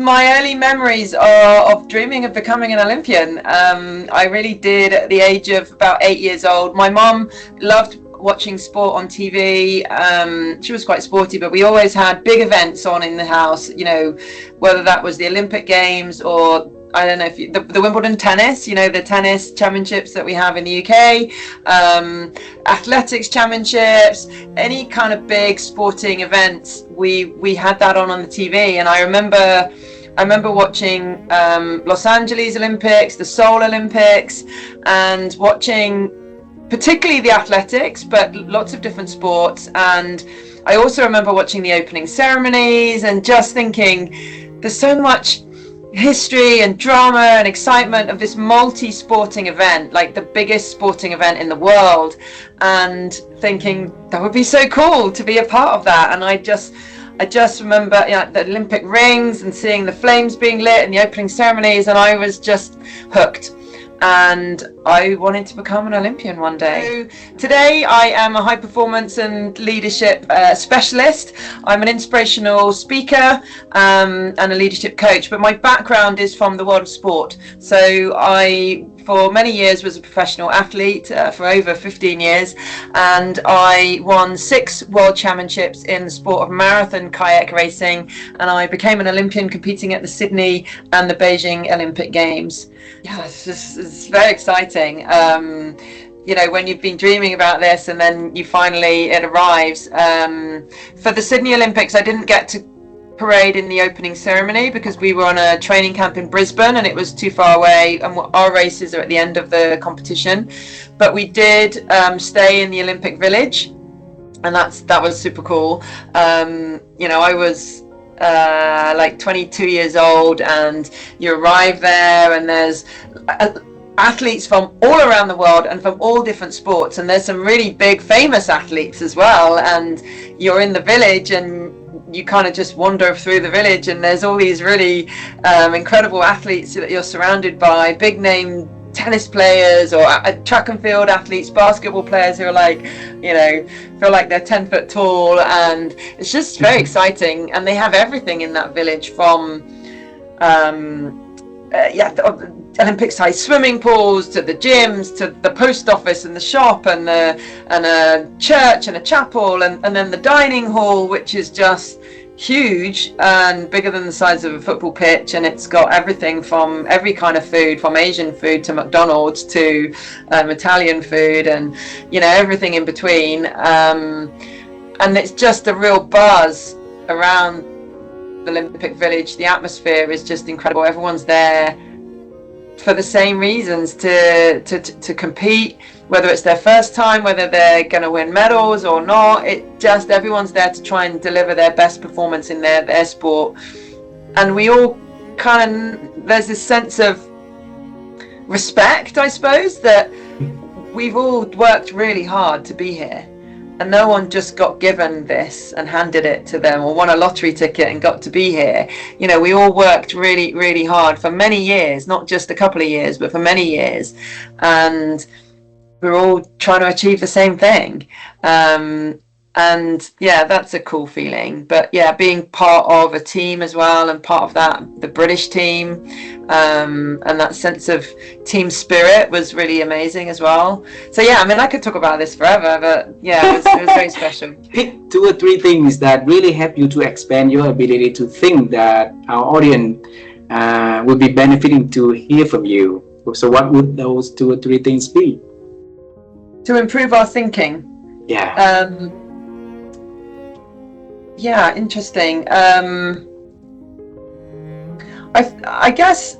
my early memories are of dreaming of becoming an Olympian. I really did at the age of about 8 years old. My mom loved watching sport on TV. She was quite sporty, but we always had big events on in the house, you know, whether that was the Olympic Games or I don't know if the Wimbledon tennis, you know, the tennis championships that we have in the UK, athletics championships, any kind of big sporting events, we had that on the TV. And I remember watching Los Angeles Olympics, the Seoul Olympics, and watching particularly the athletics, but lots of different sports. And I also remember watching the opening ceremonies and just thinking there's so much history and drama and excitement of this multi-sporting event, like the biggest sporting event in the world, and thinking that would be so cool to be a part of that. And I just remember, you know, the Olympic rings and seeing the flames being lit in the opening ceremonies, and I was just hooked. And I wanted to become an Olympian one day. So today I am a high performance and leadership specialist. I'm an inspirational speaker and a leadership coach, but my background is from the world of sport. So I, for many years, was a professional athlete for over 15 years, and I won 6 world championships in the sport of marathon kayak racing, and I became an Olympian competing at the Sydney and the Beijing Olympic Games. Yeah, it's very exciting. You know, when you've been dreaming about this and then it arrives. For the Sydney Olympics, I didn't get to parade in the opening ceremony because we were on a training camp in Brisbane and it was too far away, and our races are at the end of the competition. But we did stay in the Olympic Village, and that was super cool. You know, I was like 22 years old, and you arrive there and there's athletes from all around the world and from all different sports, and there's some really big famous athletes as well, and you're in the village and you kind of just wander through the village and there's all these really incredible athletes that you're surrounded by, big name tennis players or track and field athletes, basketball players who are like, you know, feel like they're 10 foot tall, and it's just very exciting. And they have everything in that village from Olympic sized swimming pools to the gyms to the post office and the shop and a church and a chapel and then the dining hall, which is just huge and bigger than the size of a football pitch, and it's got everything from every kind of food, from Asian food to McDonald's to Italian food, and you know, everything in between, and it's just a real buzz around the Olympic Village. The atmosphere is just incredible. Everyone's there for the same reasons, to compete, whether it's their first time, whether they're going to win medals or not. It just, everyone's there to try and deliver their best performance in their sport. And we all kind of, there's this sense of respect, I suppose, that we've all worked really hard to be here, and no one just got given this and handed it to them or won a lottery ticket and got to be here. You know, we all worked really, really hard for many years, not just a couple of years, but for many years. And we're all trying to achieve the same thing. And yeah, that's a cool feeling. But yeah, being part of a team as well, and part of that, the British team, and that sense of team spirit was really amazing as well. So yeah, I mean, I could talk about this forever, but yeah, it was very special. Pick 2 or 3 things that really help you to expand your ability to think that our audience will be benefiting to hear from you. So what would those 2 or 3 things be? To improve our thinking. Yeah. Yeah, interesting. I guess,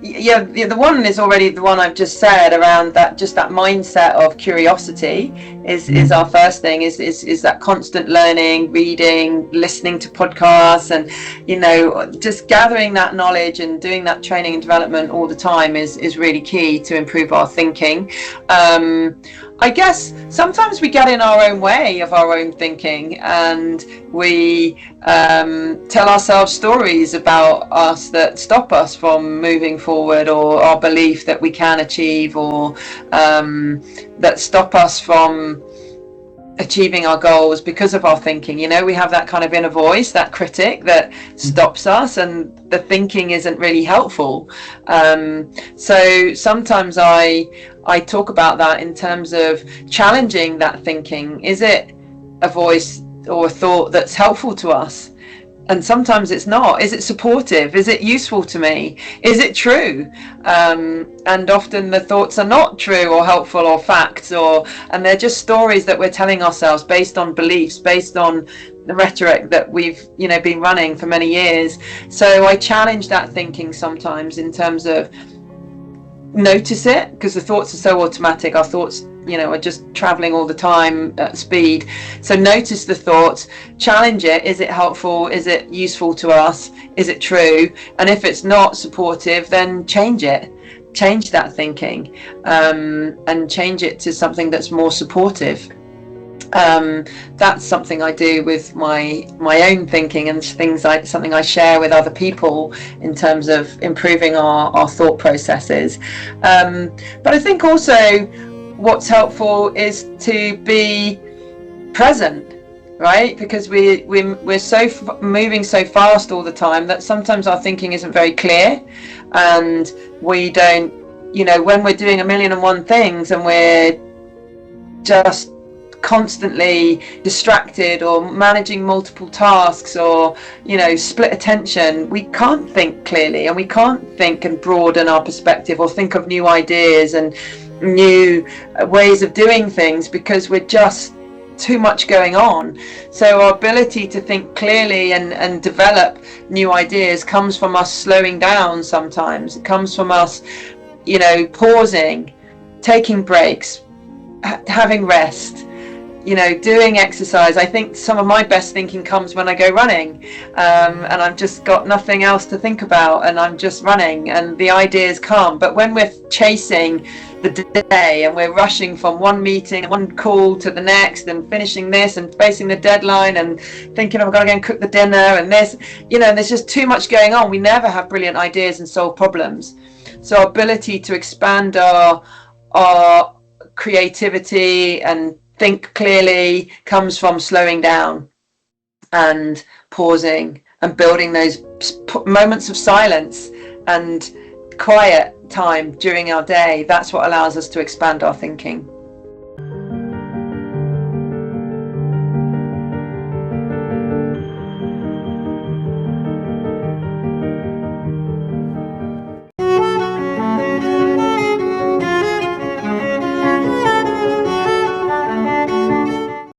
yeah, the one is already the one I've just said, around that, just that mindset of curiosity is our first thing, is that constant learning, reading, listening to podcasts, and, you know, just gathering that knowledge and doing that training and development all the time is really key to improve our thinking. I guess sometimes we get in our own way of our own thinking, and we tell ourselves stories about us that stop us from moving forward, or our belief that we can achieve, or that stop us from achieving our goals because of our thinking. You know, we have that kind of inner voice, that critic that stops us, and the thinking isn't really helpful. So sometimes I talk about that in terms of challenging that thinking. Is it a voice or a thought that's helpful to us? And sometimes it's not. Is it supportive? Is it useful to me? Is it true? And often the thoughts are not true or helpful or facts, and they're just stories that we're telling ourselves based on beliefs, based on the rhetoric that we've, you know, been running for many years. So I challenge that thinking sometimes in terms of notice it, because the thoughts are so automatic. Our thoughts, you know, are just traveling all the time at speed. So notice the thoughts, challenge it. Is it helpful? Is it useful to us? Is it true? And if it's not supportive, then change it. Change that thinking, and change it to something that's more supportive. That's something I do with my own thinking, and something I share with other people in terms of improving our thought processes. But I think also what's helpful is to be present, right? Because we're moving so fast all the time that sometimes our thinking isn't very clear, and we don't, you know, when we're doing 1,000,001 things and we're just constantly distracted or managing multiple tasks, or, you know, split attention, we can't think clearly, and we can't think and broaden our perspective or think of new ideas and new ways of doing things, because we're just too much going on. So our ability to think clearly and develop new ideas comes from us slowing down. Sometimes it comes from us, you know, pausing, taking breaks, having rest, you know, doing exercise. I think some of my best thinking comes when I go running, and I've just got nothing else to think about, and I'm just running, and the ideas come. But when we're chasing the day and we're rushing from one meeting, one call to the next, and finishing this and facing the deadline and thinking, oh, I've got to go and cook the dinner, and this, you know, and there's just too much going on, we never have brilliant ideas and solve problems. So our ability to expand our creativity and think clearly comes from slowing down and pausing and building those moments of silence and quiet time during our day. That's what allows us to expand our thinking.